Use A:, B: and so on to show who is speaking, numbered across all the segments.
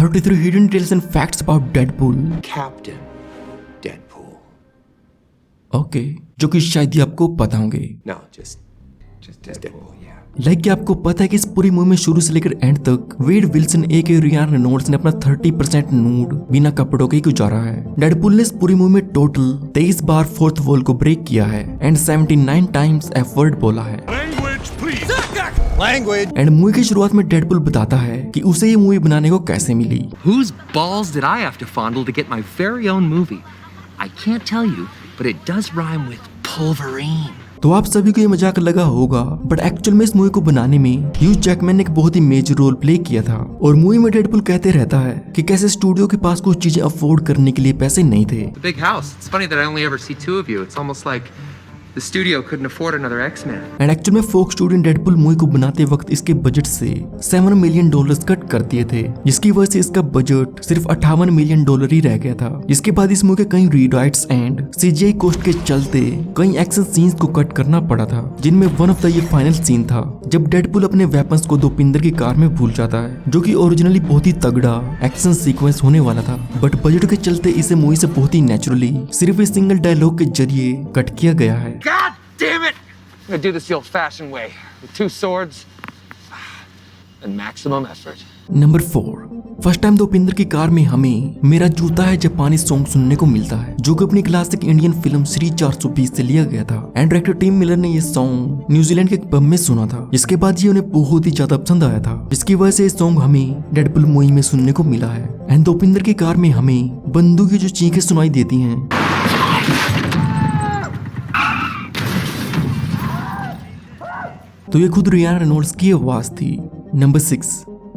A: 33 hidden details and facts about Deadpool.
B: Captain Deadpool.
A: Okay, जो कि शायद ही आपको पता होंगे.
B: No, just Deadpool, yeah.
A: Like आपको पता है कि इस पूरी मूवी में शुरू से लेकर एंड तक वेड विल्सन एके रियान रेनॉल्ड्स ने अपना 30% नूड बिना कपड़ों के ही गुजारा है. डेडपूल ने इस पूरी मूवी में टोटल 23 बार फोर्थ वॉल को ब्रेक किया है एंड 79 टाइम्स एफ वर्ड बोला है. एंड मूवी की शुरुआत में डेडपूल बताता है कि उसे ये मूवी बनाने को कैसे मिली.
C: Whose balls did I have to fondle to get my very own movie? I can't tell you, but it does rhyme with Pulverine.
A: तो आप सभी को ये मजाक लगा होगा, बट एक्चुअल में इस मूवी को बनाने में ह्यू जैकमैन ने एक बहुत ही मेजर रोल प्ले किया था. और मूवी में डेडपूल कहते रहता है कि कैसे स्टूडियो के पास कुछ चीजें अफोर्ड करने के लिए पैसे नहीं थे.
C: The big house. It's funny that I only ever see two of you. It's almost like the studio couldn't afford another X-Men.
A: And actual में फोक्स स्टूडियो ने डेडपूल मूवी को बनाते वक्त इसके बजट से $7 मिलियन कट कर दिए थे, जिसकी वजह से इसका बजट सिर्फ $58 मिलियन ही रह गया था. जिसके बाद इस मूवी के कई रीराइट्स एंड सीजीआई कॉस्ट के चलते कई एक्शन सीन्स को कट करना पड़ा था, जिनमें वन ऑफ द ये फाइनल सीन था जब डेडपूल अपने वेपन्स को दोपिंदर की कार में भूल जाता है, जो कि ओरिजिनली बहुत ही तगड़ा एक्शन सीक्वेंस होने वाला था, बट बजट के चलते इसे मूवी से बहुत ही नेचुरली सिर्फ एक सिंगल डायलॉग के जरिए कट किया गया है.
C: God damn it! I'm gonna do this the old-fashioned way, with 2 swords and maximum effort.
A: Number 4. First time Dopinder की कार में हमें मेरा जूता है जापानी सॉन्ग सुनने को मिलता है, जो कि अपनी क्लासिक इंडियन फिल्म श्री 420 से लिया गया था. एंड डायरेक्टर टिम मिलर ने ये सॉन्ग न्यूजीलैंड के एक पब में सुना था, जिसके बाद ये उन्हें बहुत ही ज्यादा पसंद आया था, जिसकी वजह से ये सॉन्ग हमें डेडपूल मूवी में सुनने को मिला है. एंड दोपिंदर की कार में हमें बंदूक की जो चीखें सुनाई देती हैं, तो ये खुद रियान रेनॉल्ड्स की आवाज थी. नंबर 6.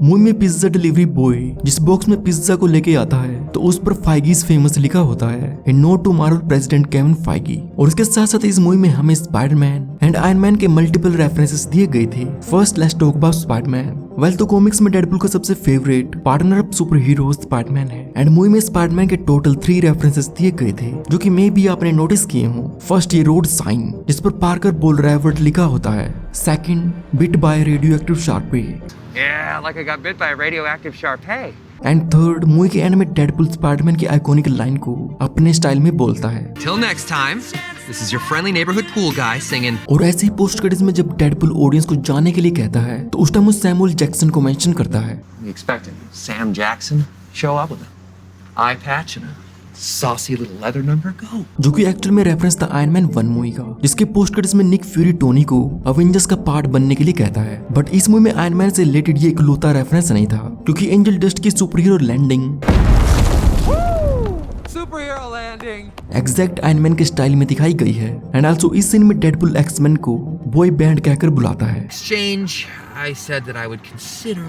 A: मूवी में पिज्जा डिलीवरी बॉय जिस बॉक्स में पिज्जा को लेके आता है, तो उस पर फाइगीज फेमस लिखा होता है, a note to Marvel president Kevin Feige. और इसके साथ साथ इस मूवी में हमें स्पाइडरमैन एंड आयरन मैन के मल्टीपल रेफरेंसेस दिए गए थे. First let's talk about Spiderman. Well, तो कॉमिक्स में डेडपूल का सबसे favourite partner of super hero Spiderman है. एंड मूवी में स्पाइडरमैन के टोटल 3 रेफरेंसेस दिए गए थे, जो कि मे भी आपने नोटिस किए हो. फर्स्ट, ये रोड साइन जिस पर पार्कर बोल रहा है वर्ड लिखा होता है. Second, bit by radio active Sharpe.
C: Yeah, like I got bit by a radioactive Sharpay.
A: And third, movie के एंड में डेडपूल स्पाइडरमैन की आइकॉनिक लाइन को अपने स्टाइल में बोलता है.
C: Till next time, this is your friendly neighborhood pool guy singing.
A: और ऐसे ही पोस्ट क्रेडिट्स में जब डेडपूल ऑडियंस को जाने के लिए कहता है, तो उस टाइम वो सैमुअल जैक्सन को मेंशन करता है.
C: You expecting Sam Jackson show up with an eye patch and a saucy little leather number? Go.
A: जो कि एक्चुअल में रेफरेंस था आयरन मैन 1 मूवी का, जिसके पोस्ट क्रेडिट्स में निक फ्यूरी टोनी को अवेंजर्स का पार्ट बनने के लिए कहता है. बट इस मूवी में आयरन मैन से रिलेटेड ये इकलौता रेफरेंस नहीं था, क्योंकि एंजल डस्ट की super hero landing exact Iron Man के स्टाइल में दिखाई गई है. एंड आल्सो इस सीन में डेडपूल एक्समैन को बॉय बैंड कहकर बुलाता है.
C: Exchange, I said that I would consider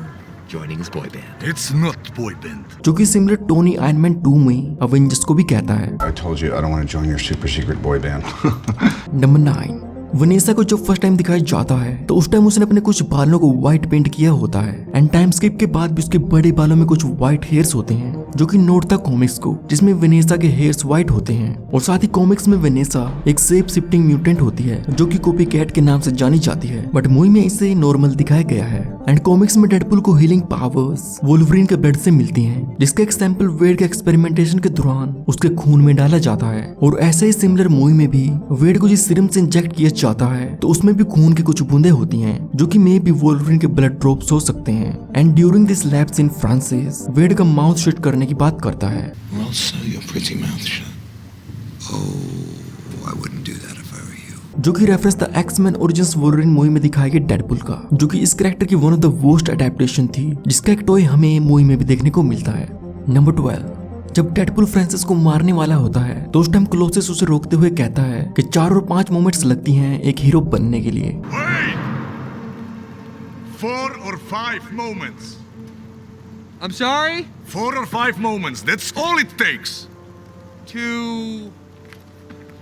C: joining his boy band.
D: It's not boy band.
A: जो कि सिमिलर टोनी आयरन मैन 2 में अवेंजर्स को भी कहता है.
D: I told you I don't want to join your super secret boy band.
A: Number 9. Vanessa को जब first time दिखाया जाता है, तो उस टाइम उसने अपने कुछ बालों को व्हाइट पेंट किया होता है. एंड टाइम स्किप के बाद भी उसके बड़े बालों में कुछ व्हाइट हेयर्स होते हैं, जो कि नोट था कॉमिक्स को, जिसमें वनेसा के हेयर्स व्हाइट होते हैं. और साथ ही कॉमिक्स में वनेसा एक शेप शिफ्टिंग म्यूटेंट होती है, जो कि कॉपी कैट के नाम से जानी जाती है, बट मूवी में इसे नॉर्मल दिखाया गया है. एंड कॉमिक्स में डेडपूल को हीलिंग पावर्स वोल्वरिन के ब्लड से मिलती हैं, जिसका एक सैंपल वेड के एक्सपेरिमेंटेशन के दौरान उसके खून में डाला जाता है. और ऐसे ही सिमिलर मूवी में भी वेड को जिस सीरम से इंजेक्ट किया जाता है, तो उसमें भी खून की कुछ बूंदे होती हैं, जो कि मे भी वोल्वरिन के ब्लड ड्रॉप्स हो सकते हैं. And during this lab scene Francis Wade का माउथ शट करने की बात करता है.
D: Well, so your pretty mouth shut. Oh, I wouldn't do that if I were you.
A: जो कि रेफरेंस था एक्समैन ओरिजिन्स वोल्वरिन मूवी में दिखाए गए डेडपूल का, जो कि इस कैरेक्टर की one of the worst adaptation थी, जिसका एक टॉय हमें मूवी में भी देखने को मिलता है. नंबर 12. जब डेडपूल फ्रांसिस को मारने वाला होता है, तो उस टाइम क्लोसेस उसे रोकते हुए कहता है कि 4 और 5 मोमेंट्स लगती हैं एक हीरो बनने के लिए.
D: 4 or 5 moments.
C: I'm sorry?
D: 4 or 5 moments. That's all it takes
C: To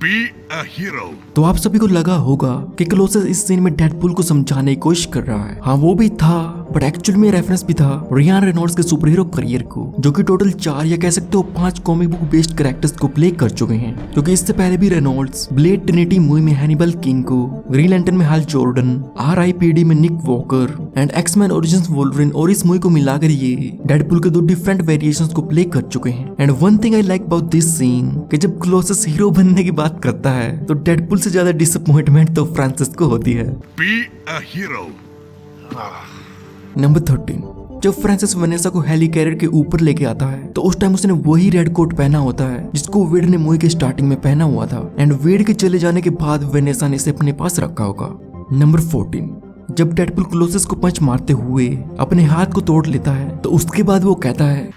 D: be a hero.
A: तो आप सभी को लगा होगा कि क्लोसेस इस सीन में डेडपूल को समझाने की कोशिश कर रहा है. हाँ, वो भी था बट एक्चुअल में रेफरेंस भी था रियान रेनॉल्ड्स के सुपर हीरो करियर को, जो कि टोटल 4 या कह सकते हो 5 कॉमिक बुक बेस्ड कैरेक्टर्स को प्ले कर चुके हैं। क्योंकि इससे पहले भी रेनॉल्ड्स ब्लेड ट्रिनिटी मूवी में हैनिबल किंग को, ग्रीन लैंटर्न में हाल जॉर्डन, RIPD में Nick Walker and X Men Origins Wolverine और इस मूवी को मिलाकर ये डेडपूल के 2 डिफरेंट वेरिएशंस को प्ले कर चुके हैं। And one thing I like about this scene कि जब क्लोसेस हीरो बनने की बात करता है तो डेडपूल से ज्यादा डिसअपॉइंटमेंट तो फ्रांसिस को होती है।
E: Be a hero.
A: नंबर 13, जब फ्रांसिस वेनेसा को हेली कैरियर के ऊपर लेके आता है तो उस टाइम उसने वही रेड कोट पहना होता है जिसको वेड ने मूवी के स्टार्टिंग में पहना हुआ था। एंड वेड के चले जाने के बाद वेनेसा ने इसे अपने पास रखा होगा। नंबर 14, जब डेडपूल क्लोसेस को पंच मारते हुए अपने हाथ को तोड़ लेता है तो उसके बाद वो कहता है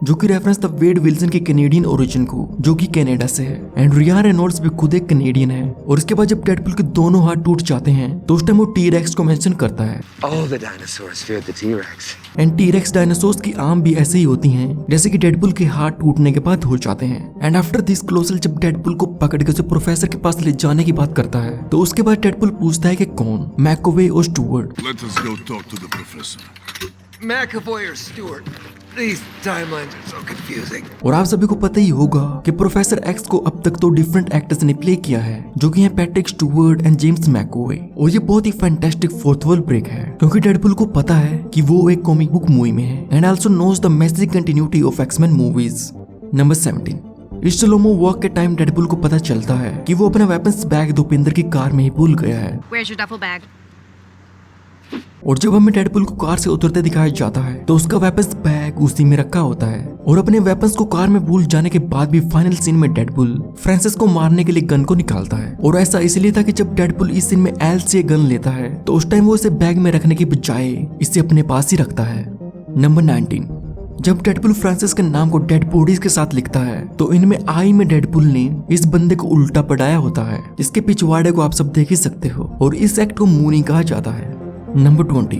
A: जो कि रेफरेंस था वेड विल्सन के कैनेडियन ओरिजिन को, जो कि कनाडा से है। एंड रियान रेनॉल्ड्स भी खुद एक कैनेडियन है। और इसके बाद जब डेडपूल के दोनों हाथ टूट जाते हैं तो उस टाइम वो टी-रेक्स को मेंशन करता है।
B: All the dinosaurs feared the T-Rex.
A: And T-rex dinosaurs की आर्म भी ऐसे ही होती हैं जैसे कि डेडपूल के हाथ टूटने के बाद हो जाते हैं। एंड आफ्टर दिस क्लोजल जब डेडपूल को पकड़ के उसे प्रोफेसर के पास ले जाने की बात करता है तो उसके बाद डेडपूल पूछता है कि कौन, मैकोवे और Stuart.
E: Let us go talk to the professor.
B: McAvoy or Stewart? These timelines are so confusing.
A: और आप सभी को पता ही होगा कि प्रोफेसर एक्स को अब तक तो डिफरेंट एक्टर्स ने प्ले किया है, जो कि हैं पैट्रिक स्टुअर्ट एंड जेम्स मैकोवे। और ये बहुत ही फैंटास्टिक फोर्थ वॉल ब्रेक है क्योंकि डेडपूल को पता है कि वो एक कॉमिक बुक मूवी में है and also knows the magic continuity of X-Man movies. Number 17, इस स्लोमो वॉक के टाइम डेडपूल को पता चलता है कि वो अपना वेपन्स बैग दोपिंदर की कार में ही भूल गया है।
F: Where's your duffel bag?
A: और जब हमें डेडपूल को कार से उतरते दिखाया जाता है तो उसका वेपन्स बैग उसी में रखा होता है। और अपने वेपन्स को कार में भूल जाने के बाद भी फाइनल सीन में डेडपूल फ्रांसिस को मारने के लिए गन को निकालता है। और ऐसा इसलिए था कि जब डेडपूल इस सीन में एल से गन लेता है तो उस टाइम वो इसे बैग में रखने की बजाय इसे अपने पास ही रखता है। नंबर 19, जब डेडपूल फ्रांसिस के नाम को डेड बॉडीज के साथ लिखता है तो इनमें आई में डेडपूल ने इस बंदे को उल्टा पढ़ाया होता है, जिसके पिछवाड़े को आप सब देख ही सकते हो। और इस एक्ट को मूनी कहा जाता है। नंबर 20,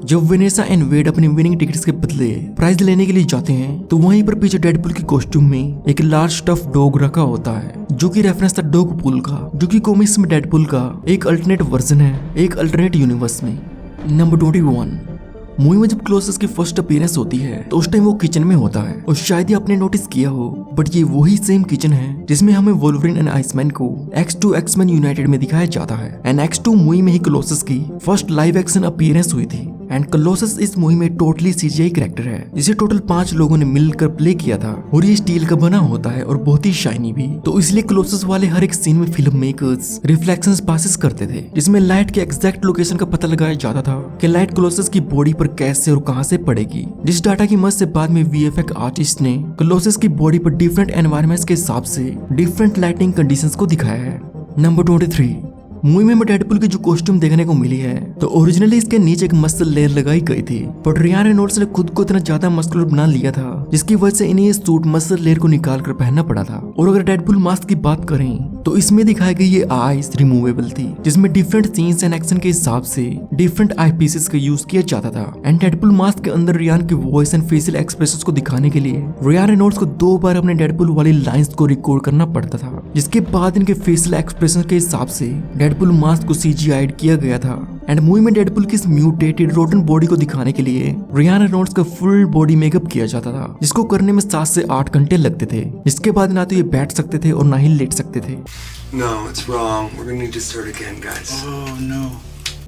A: जब वेनेसा एंड वेड अपनी विनिंग टिकट्स के बदले प्राइज लेने के लिए जाते हैं तो वहीं पर पीछे डेडपूल की कॉस्ट्यूम में एक लार्ज स्टफ डॉग रखा होता है, जो कि रेफरेंस था डॉगपूल का, जो कि कॉमिक्स में डेडपूल का एक अल्टरनेट वर्जन है एक अल्टरनेट यूनिवर्स में। नंबर 21, मूवी में जब क्लोसेस की फर्स्ट अपीयरेंस होती है तो उस टाइम वो किचन में होता है। और शायद ही आपने नोटिस किया हो बट ये वही सेम किचन है जिसमें हमें वोल्वरिन एंड आइसमैन को X2 एक्समैन यूनाइटेड में दिखाया जाता है। एंड X2 मूवी में ही क्लोसेस की फर्स्ट लाइव एक्शन अपीयरेंस हुई थी। एंड क्लोसेस इस मूवी में टोटली CGI कैरेक्टर है जिसे टोटल 5 लोगों ने मिलकर प्ले किया था। और ये स्टील का बना होता है और बहुत ही शाइनी भी, तो इसलिए क्लोसेस वाले हर एक सीन में फिल्म मेकर्स रिफ्लेक्शंस पासेस करते थे जिसमें लाइट के एग्जैक्ट लोकेशन का पता लगाया जाता था कि लाइट क्लोसेस की बॉडी पर कैसे और कहां से पड़ेगी। जिस डाटा की मदद से बाद में VFX आर्टिस्ट ने क्लोसेस की बॉडी पर डिफरेंट एनवायरनमेंट्स के हिसाब से डिफरेंट लाइटिंग कंडीशंस को दिखाया है। नंबर 23, मूवी में डेडपूल की जो कॉस्ट्यूम देखने को मिली है तो ओरिजिनली इसके नीचे एक मसल लेयर लगाई गई थी, बट रियान रेनॉल्ड्स ने खुद को इतना ज्यादा मस्कुलर बना लिया था जिसकी वजह से इन्हें ये सूट मसल लेयर को निकाल कर पहनना पड़ा था। और अगर डेडपूल मास्क की बात करें तो इसमें दिखाई गई ये आईज रिमूवेबल थी, जिसमें डिफरेंट सीन्स एंड एक्शन के हिसाब से डिफरेंट आई पीसेस का यूज किया जाता था। एंड डेडपूल मास्क के अंदर रियान की वॉइस एंड फेशियल एक्सप्रेशंस को दिखाने के लिए रियान रेनॉल्ड्स को 2 बार अपने डेडपूल वाली लाइंस को रिकॉर्ड करना पड़ता था, जिसके बाद इनके फेशियल एक्सप्रेशन के हिसाब से डेडपूल मास्क को CGI किया गया था। एंड मूवी में डेडपूल की इस म्यूटेटेड रोटन बॉडी को दिखाने के लिए रियान रेनॉल्ड्स का फुल बॉडी मेकअप किया जाता था, जिसको करने में 7 से 8 घंटे लगते थे, जिसके बाद ना तो ये बैठ सकते थे और ना ही लेट सकते थे।
B: No, it's wrong. We're gonna need to start again, guys.
E: Oh no.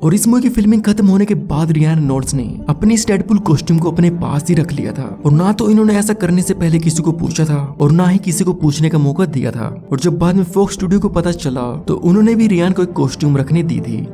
A: और इस मूवी की फिल्मिंग खत्म होने के बाद रियान रेनॉल्ड्स ने अपनी इस डेडपूल कॉस्ट्यूम को अपने पास ही रख लिया था। और ना तो इन्होंने ऐसा करने से पहले किसी को पूछा था और ना ही किसी को पूछने का मौका दिया था। और जब बाद में फॉक्स स्टूडियो को पता चला तो उन्होंने भी रियान को एक कॉस्ट्यूम रखने दी थी।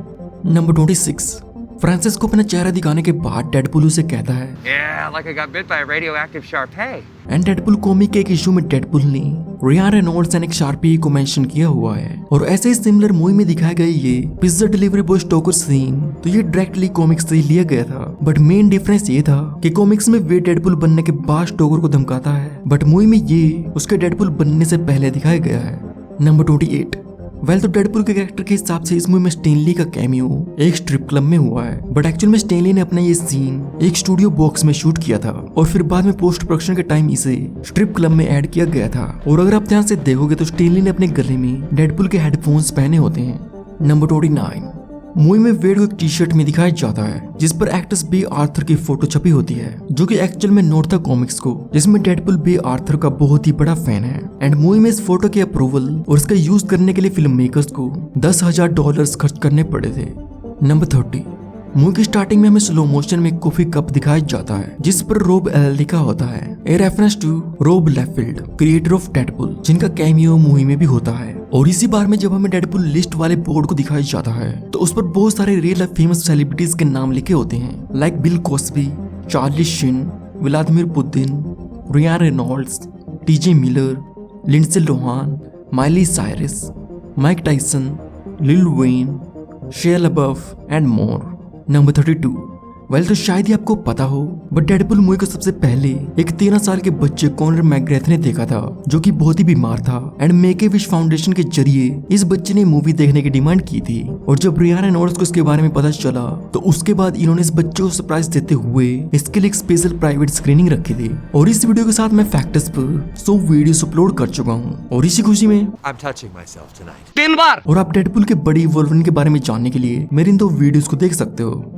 A: नंबर 26, फ्रांसिस को अपना चेहरा दिखाने के बाद डेडपूल उसे कहता है
C: Yeah, like I got bit by a radioactive Sharpei.
A: And Deadpool comic के एक इशू में डेडपूल ने रियान रेनॉल्ड्स एंड एक शार्पी को मेंशन किया हुआ है। और ऐसे ही सिमिलर मूवी में दिखाया गया ये pizza delivery boy stalker scene तो ये डायरेक्टली कॉमिक्स से लिया गया था, बट मेन डिफरेंस ये था कि कॉमिक्स में वे डेडपूल बनने के बाद स्टोकर को धमकाता है, बट मूवी में ये उसके डेडपूल बनने से पहले दिखाया गया है। नंबर 28, वेल तो डेडपूल के कैरेक्टर के हिसाब से इस मूवी में स्टेनली का कैमियो एक स्ट्रिप क्लब में हुआ है, बट एक्चुअल में स्टेनली ने अपना ये सीन एक स्टूडियो बॉक्स में शूट किया था और फिर बाद में पोस्ट प्रोडक्शन के टाइम इसे स्ट्रिप क्लब में ऐड किया गया था। और अगर आप ध्यान से देखोगे तो स्टेनली ने अपने गले में डेडपूल के हेडफोन्स पहने होते हैं। नंबर 29, मूवी में वेड को एक टी शर्ट में दिखाया जाता है जिस पर एक्ट्रेस बे आर्थर की फोटो छपी होती है, जो कि एक्चुअल में नोट था कॉमिक्स को, जिसमें डेडपुल बे आर्थर का बहुत ही बड़ा फैन है। एंड मूवी में इस फोटो के अप्रूवल और इसका यूज करने के लिए फिल्म मेकर्स को $10,000 खर्च करने पड़े थे। नंबर 30, मूवी की स्टार्टिंग में हमें स्लो मोशन में कॉफी कप दिखाया जाता है जिस पर रोब एल लिखा होता है, ए रेफरेंस टू रोब लेफील्ड, क्रिएटर ऑफ डेडपुल, जिनका कैमियो मूवी में भी होता है। और इसी बार में जब हमें डेडपुल लिस्ट वाले बोर्ड को दिखाया जाता है तो उस पर बहुत सारे रियल लाइफ फेमस सेलिब्रिटीज के नाम लिखे होते हैं, like Bill Cosby, Charlie Sheen, Vladimir Putin, Ryan Reynolds, TJ Miller, Lindsay Lohan, Miley Cyrus, Mike Tyson, Lil Wayne, Shia LaBeouf and more. Number 32, well तो शायद ही आपको पता हो, बट डेडपुल मूवी को सबसे पहले एक 13 साल के बच्चे कॉनर मैकग्रेथ ने देखा था, जो कि बहुत ही बीमार था। And make a wish foundation के जरिए इस बच्चे ने मूवी देखने की डिमांड की थी। और जब रियान रेनॉल्ड्स को इसके बारे में पता चला तो उसके बाद इन्होंने इस बच्चे को सरप्राइज देते हुए इसके लिए एक स्पेशल प्राइवेट स्क्रीनिंग रखी थी। और इस वीडियो के साथ मैं फैक्टर्स पर 100 वीडियोस अपलोड कर चुका हूँ। और इसी खुशी में
B: I'm touching myself tonight.
C: 3 बार।
A: और आप डेडपुल के बड़ी वुल्वरीन के बारे में जानने के लिए मेरे इन 2 वीडियोस को देख सकते हो।